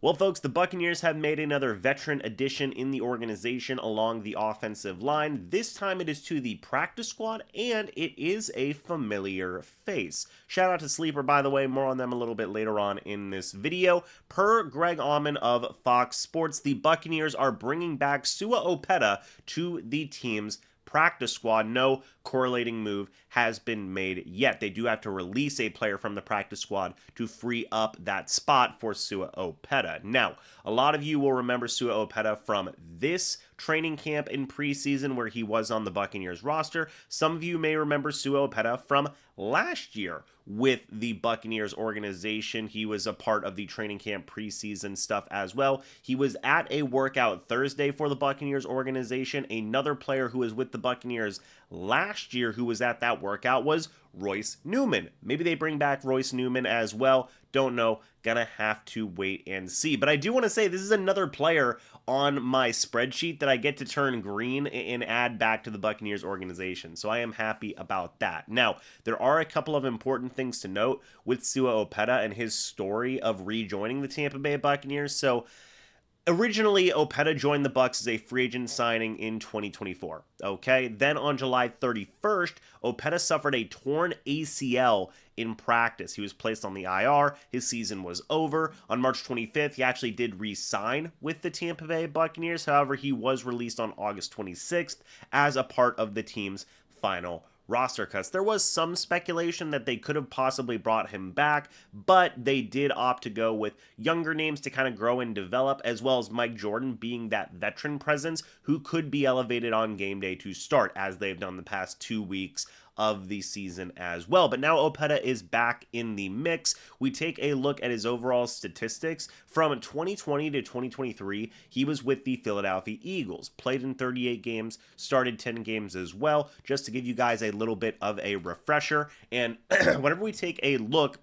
Well, folks, the Buccaneers have made another veteran addition in the organization along the offensive line. This time it is to the practice squad, and it is a familiar face. Shout out to Sleeper, by the way. More on them a little bit later on in this video. Per Greg Auman of Fox Sports, the Buccaneers are bringing back Sua Opeta to the team's practice squad. No correlating move has been made yet. They do have to release a player from the practice squad to free up that spot for Sua Opeta. Now, a lot of you will remember Sua Opeta from this training camp in preseason where he was on the Buccaneers roster. Some of you may remember Sua Opeta from last year with the Buccaneers organization. He was a part of the training camp preseason stuff as well. He was at a workout Thursday for the Buccaneers organization. Another player who was with the Buccaneers last year who was at that workout was Royce Newman. Maybe they bring back Royce Newman as well. Don't know. Gonna have to wait and see. But I do want to say this is another player on my spreadsheet that I get to turn green and add back to the Buccaneers organization. So I am happy about that. Now, there are a couple of important things to note with Sua Opeta and his story of rejoining the Tampa Bay Buccaneers. So originally, Opeta joined the Bucs as a free agent signing in 2024. Okay, then on July 31st, Opeta suffered a torn ACL in practice. He was placed on the IR. His season was over. On March 25th, he actually did re-sign with the Tampa Bay Buccaneers. However, he was released on August 26th as a part of the team's final roster cuts. There was some speculation that they could have possibly brought him back, but they did opt to go with younger names to kind of grow and develop, as well as Mike Jordan being that veteran presence who could be elevated on game day to start, as they've done the past 2 weeks of the season as well. But now Opeta is back in the mix. We take a look at his overall statistics. From 2020 to 2023, he was with the Philadelphia Eagles, played in 38 games, started 10 games as well, just to give you guys a little bit of a refresher. And whenever we take a look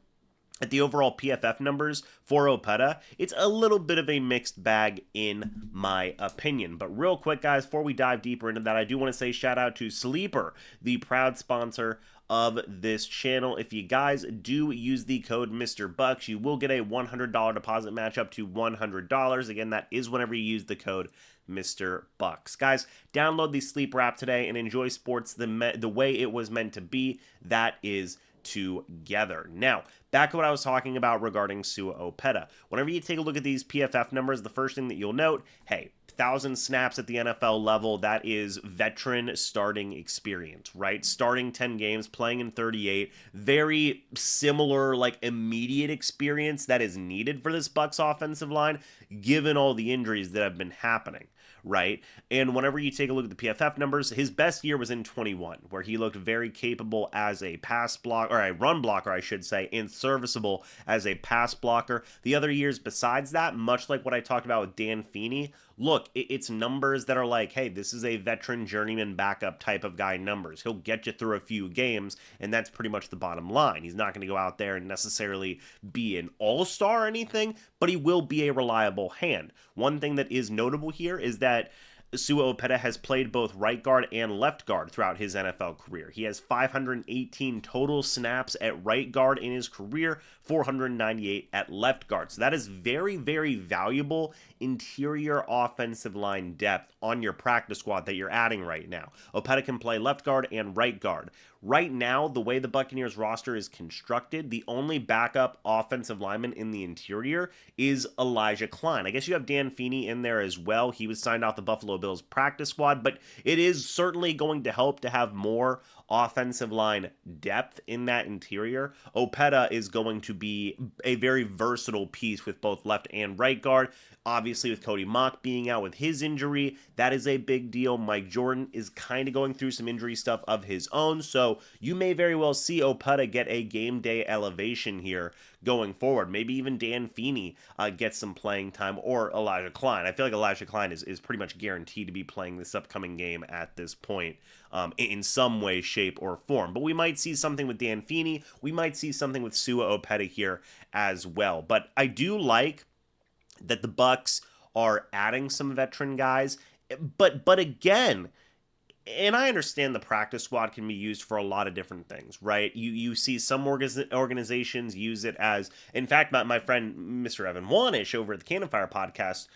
at the overall PFF numbers for Opeta, it's a little bit of a mixed bag in my opinion. But real quick, guys, before we dive deeper into that, I do want to say shout out to Sleeper, the proud sponsor of this channel. If you guys do use the code MrBucs, you will get a $100 deposit match up to $100. Again, that is whenever you use the code MrBucs. Guys, download the Sleeper app today and enjoy sports the way it was meant to be. That is together. Now, back to what I was talking about regarding Sua Opeta. Whenever you take a look at these PFF numbers, the first thing that you'll note, hey, 1,000 snaps at the NFL level, that is veteran starting experience, right? Starting 10 games, playing in 38, very similar, like immediate experience that is needed for this Bucs offensive line, given all the injuries that have been happening, right? And whenever you take a look at the PFF numbers, his best year was in 21, where he looked very capable as a pass block, or a run blocker, I should say, and serviceable as a pass blocker. The other years besides that, much like what I talked about with Dan Feeney, look, it's numbers that are like, hey, this is a veteran journeyman backup type of guy numbers. He'll get you through a few games, and that's pretty much the bottom line. He's not going to go out there and necessarily be an all-star or anything, but he will be a reliable hand. One thing that is notable here is that Sua Opeta has played both right guard and left guard throughout his NFL career. He has 518 total snaps at right guard in his career, 498 at left guard. So that is very, very valuable interior offensive line depth on your practice squad that you're adding right now. Opeta can play left guard and right guard. Right now, the way the Buccaneers roster is constructed, the only backup offensive lineman in the interior is Elijah Klein. I guess you have Dan Feeney in there as well. He was signed off the Buffalo Bills practice squad, but it is certainly going to help to have more offensive line depth in that interior. Opeta is going to be a very versatile piece with both left and right guard. Obviously, with Cody Mock being out with his injury, that is a big deal. Mike Jordan is kind of going through some injury stuff of his own, so you may very well see Opeta get a game day elevation here going forward. Maybe even Dan Feeney gets some playing time, or Elijah Klein. I feel like Elijah Klein is pretty much guaranteed to be playing this upcoming game at this point in some way, shape, or form. But we might see something with Dan Feeney. We might see something with Sua Opeta here as well. But I do like that the Bucs are adding some veteran guys. But again, and I understand the practice squad can be used for a lot of different things, right? You see some organizations use it as, in fact, my friend Mr. Evan Wanish over at the Cannon Fire podcast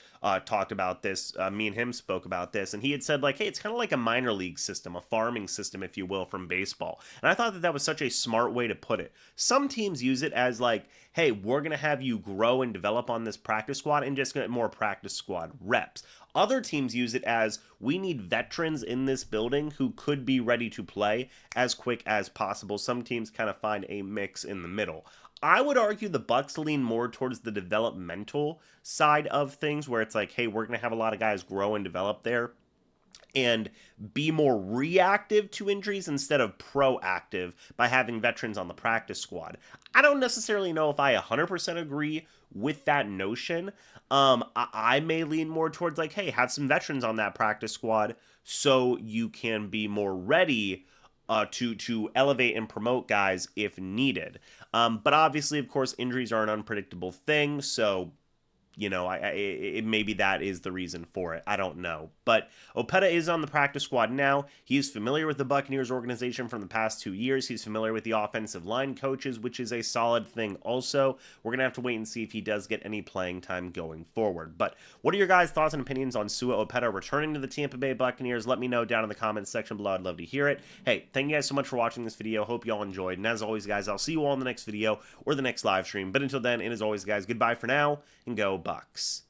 talked about this. Me and him spoke about this, and he had said like, hey, it's kind of like a minor league system, a farming system, if you will, from baseball. And I thought that that was such a smart way to put it. Some teams use it as like, hey, we're gonna have you grow and develop on this practice squad and just get more practice squad reps. Other teams use it as, we need veterans in this building who could be ready to play as quick as possible. Some teams kind of find a mix in the middle. I would argue the Bucs lean more towards the developmental side of things, where it's like, hey, we're going to have a lot of guys grow and develop there and be more reactive to injuries instead of proactive by having veterans on the practice squad. I don't necessarily know if I 100% agree with that notion. I may lean more towards like, hey, have some veterans on that practice squad so you can be more ready to elevate and promote guys if needed. But obviously, of course, injuries are an unpredictable thing, so you know, maybe that is the reason for it. I don't know. But Opeta is on the practice squad now. He is familiar with the Buccaneers organization from the past 2 years. He's familiar with the offensive line coaches, which is a solid thing also. We're going to have to wait and see if he does get any playing time going forward. But what are your guys' thoughts and opinions on Sua Opeta returning to the Tampa Bay Buccaneers? Let me know down in the comments section below. I'd love to hear it. Hey, thank you guys so much for watching this video. Hope you all enjoyed. And as always, guys, I'll see you all in the next video or the next live stream. But until then, and as always, guys, goodbye for now, and go Bucs.